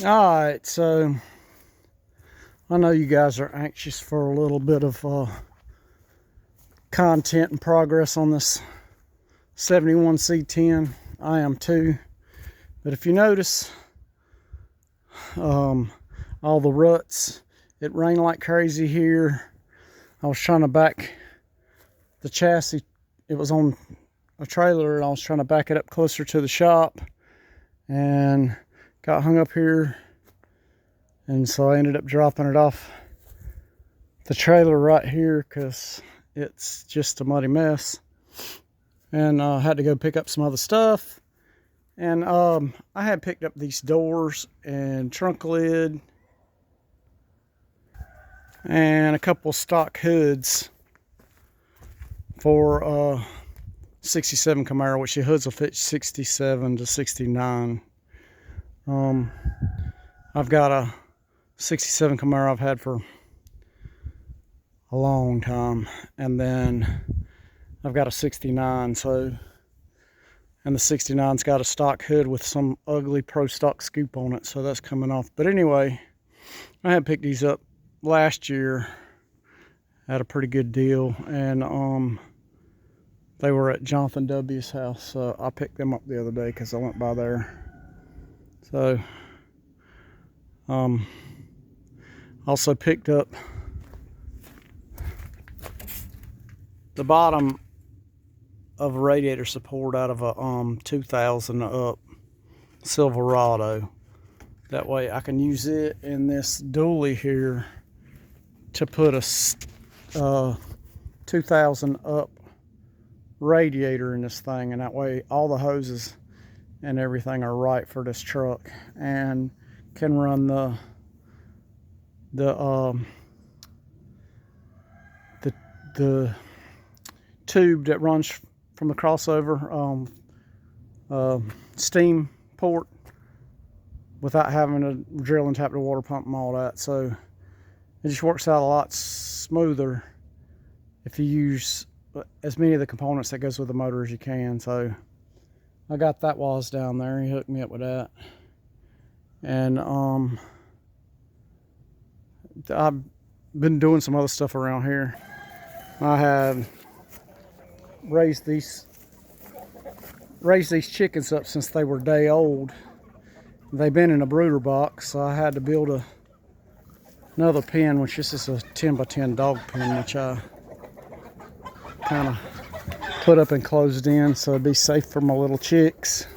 All right, so I know you guys are anxious for a little bit of content and progress on this 71C10. I am too. But if you notice, all the ruts, it rained like crazy here. I was trying to back the chassis. It was on a trailer and I was trying to back it up closer to the shop and got hung up here. And so I ended up dropping it off the trailer right here because it's just a muddy mess. And I had to go pick up some other stuff. And I had picked up these doors and trunk lid and a couple stock hoods for 67 Camaro, which the hoods will fit 67 to 69. I've got a 67 Camaro I've had for a long time, and then I've got a 69, and the 69's got a stock hood with some ugly pro stock scoop on it, so that's coming off. But anyway, I had picked these up last year at a pretty good deal, and they were at Jonathan W's house, so I picked them up the other day because I went by there. So also picked up the bottom of a radiator support out of a 2000 up Silverado. That way I can use it in this dually here to put a 2000 up radiator in this thing, and that way all the hoses and everything are right for this truck, and can run the tube that runs from the crossover steam port without having to drill and tap the water pump and all that. So it just works out a lot smoother if you use as many of the components that goes with the motor as you can. So I got that while I was down there. He hooked me up with that. And I've been doing some other stuff around here. I have raised these chickens up since they were day old. They've been in a brooder box, so I had to build another pen, which this is a 10 by 10 dog pen, which I kind of put up and closed in so it'd be safe for my little chicks.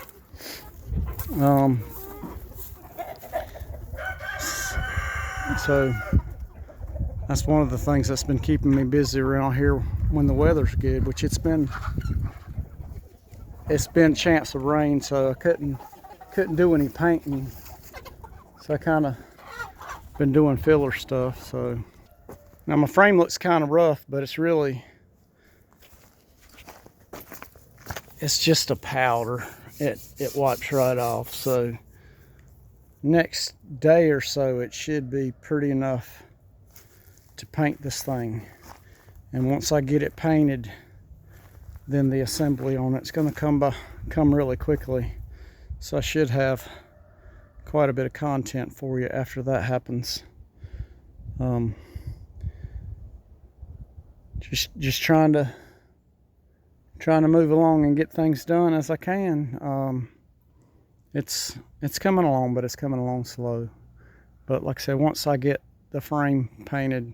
So that's one of the things that's been keeping me busy around here when the weather's good, which it's been chance of rain, so I couldn't do any painting, so I kind of been doing filler stuff. So now my frame looks kind of rough, but it's just a powder. It wipes right off. So next day or so it should be pretty enough to paint this thing, and once I get it painted, then the assembly on it's going to come really quickly. So I should have quite a bit of content for you after that happens. Just trying to move along and get things done as I can. It's coming along, but it's coming along slow. But like I said, once I get the frame painted,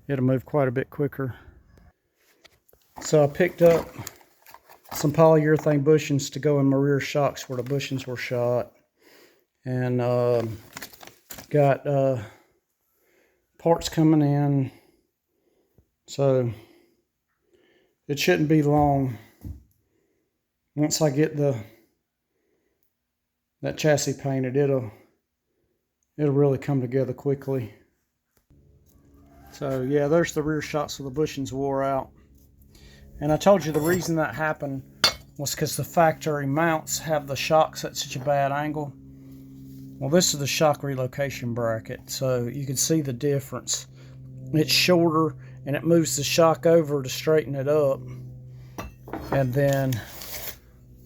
it'll move quite a bit quicker. So I picked up some polyurethane bushings to go in my rear shocks where the bushings were shot, and got parts coming in, so it shouldn't be long. Once I get that chassis painted, it'll really come together quickly. So yeah, there's the rear shocks, so the bushings wore out. And I told you the reason that happened was because the factory mounts have the shocks at such a bad angle. Well, this is the shock relocation bracket, so you can see the difference. It's shorter and it moves the shock over to straighten it up. And then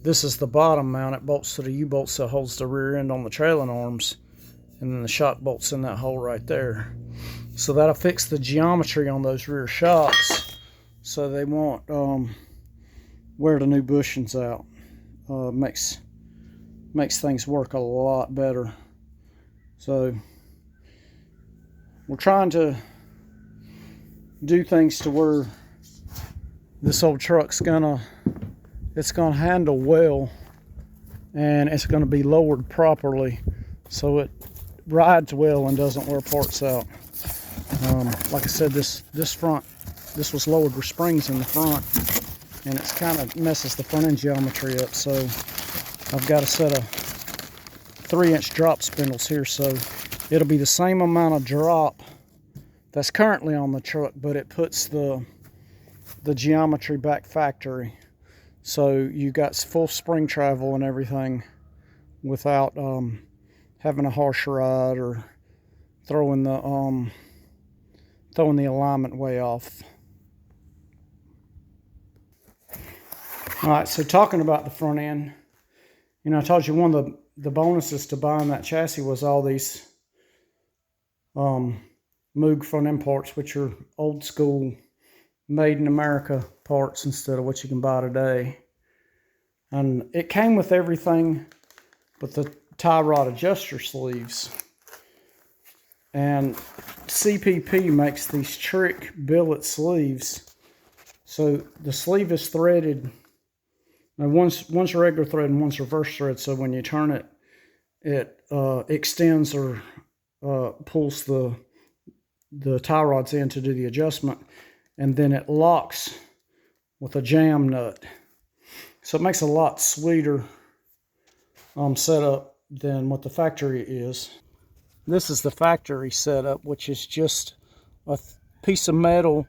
this is the bottom mount. It bolts to the U-bolts that holds the rear end on the trailing arms. and then the shock bolt's in that hole right there. So that'll fix the geometry on those rear shocks, so they won't wear the new bushings out. Makes things work a lot better. So we're trying to do things to where this old truck's gonna handle well, and it's gonna be lowered properly so it rides well and doesn't wear parts out. Like I said, this was lowered with springs in the front, and it's kind of messes the front end geometry up. So I've got a set of 3-inch drop spindles here, so it'll be the same amount of drop that's currently on the truck, but it puts the geometry back factory, so you got full spring travel and everything without having a harsh ride or throwing the alignment way off. All right, so talking about the front end, you know, I told you one of the bonuses to buying that chassis was all these Moog front end parts, which are old school, made in America parts instead of what you can buy today. And it came with everything but the tie rod adjuster sleeves. And CPP makes these trick billet sleeves. So the sleeve is threaded. Now one's a regular thread and one's reverse thread. So when you turn it, it extends or pulls the tie rods in to do the adjustment, and then it locks with a jam nut. So it makes a lot sweeter setup than what the factory is. This is the factory setup, which is just a piece of metal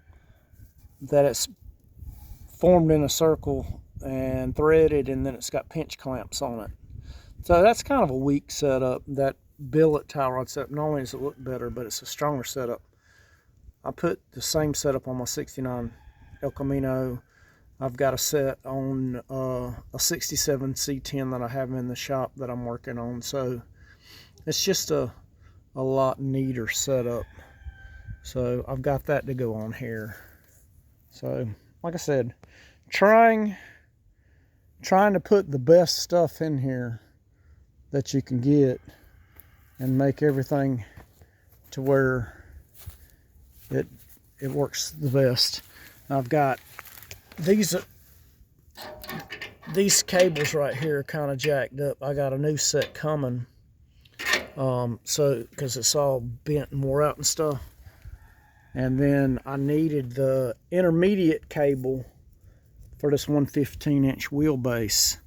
that it's formed in a circle and threaded, and then it's got pinch clamps on it. So that's kind of a weak setup. That billet tie rod setup, not only does it look better, but it's a stronger setup. I put the same setup on my 69 El Camino. I've got a set on a 67 C10 that I have in the shop that I'm working on. So it's just a lot neater setup. So I've got that to go on here. So like I said, trying to put the best stuff in here that you can get and make everything to where it works the best. I've got these cables right here are kind of jacked up. I got a new set coming, so because it's all bent and wore out and stuff. And then I needed the intermediate cable for this 115-inch wheelbase,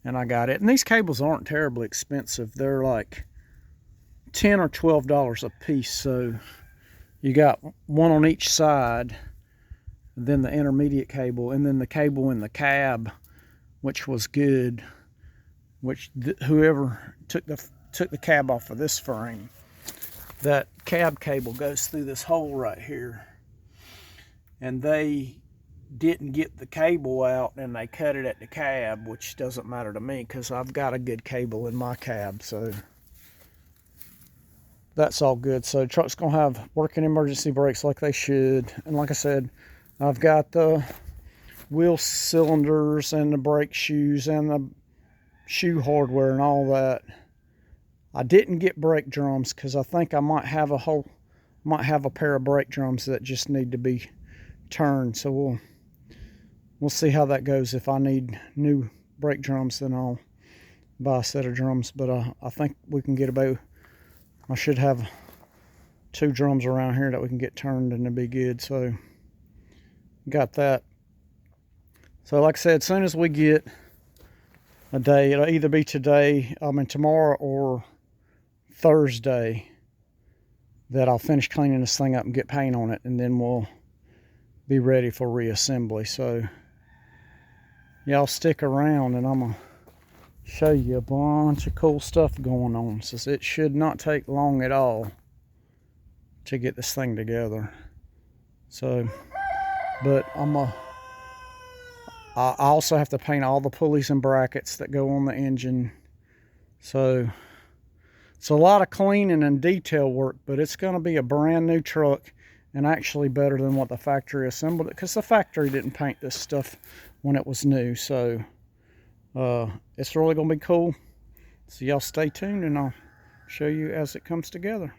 and I got it. And these cables aren't terribly expensive. They're like $10 or $12 a piece. So you got one on each side, then the intermediate cable, and then the cable in the cab, which was good. Which whoever took the cab off of this frame, that cab cable goes through this hole right here, and they didn't get the cable out and they cut it at the cab, which doesn't matter to me because I've got a good cable in my cab, so that's all good. So the truck's gonna have working emergency brakes like they should, and like I said, I've got the wheel cylinders and the brake shoes and the shoe hardware and all that. I didn't get brake drums because I think I might have a pair of brake drums that just need to be turned. So we'll see how that goes. If I need new brake drums, then I'll buy a set of drums. But I think we can get about, I should have 2 drums around here that we can get turned and it'll be good. So got that. So like I said, as soon as we get a day, it'll either be tomorrow or Thursday, that I'll finish cleaning this thing up and get paint on it, and then we'll be ready for reassembly. So y'all stick around and I'm gonna show you a bunch of cool stuff going on. So it should not take long at all to get this thing together. So, but I also have to paint all the pulleys and brackets that go on the engine. So It's a lot of cleaning and detail work, but it's going to be a brand new truck, and actually better than what the factory assembled it, because the factory didn't paint this stuff when it was new. So it's really going to be cool. So y'all stay tuned, and I'll show you as it comes together.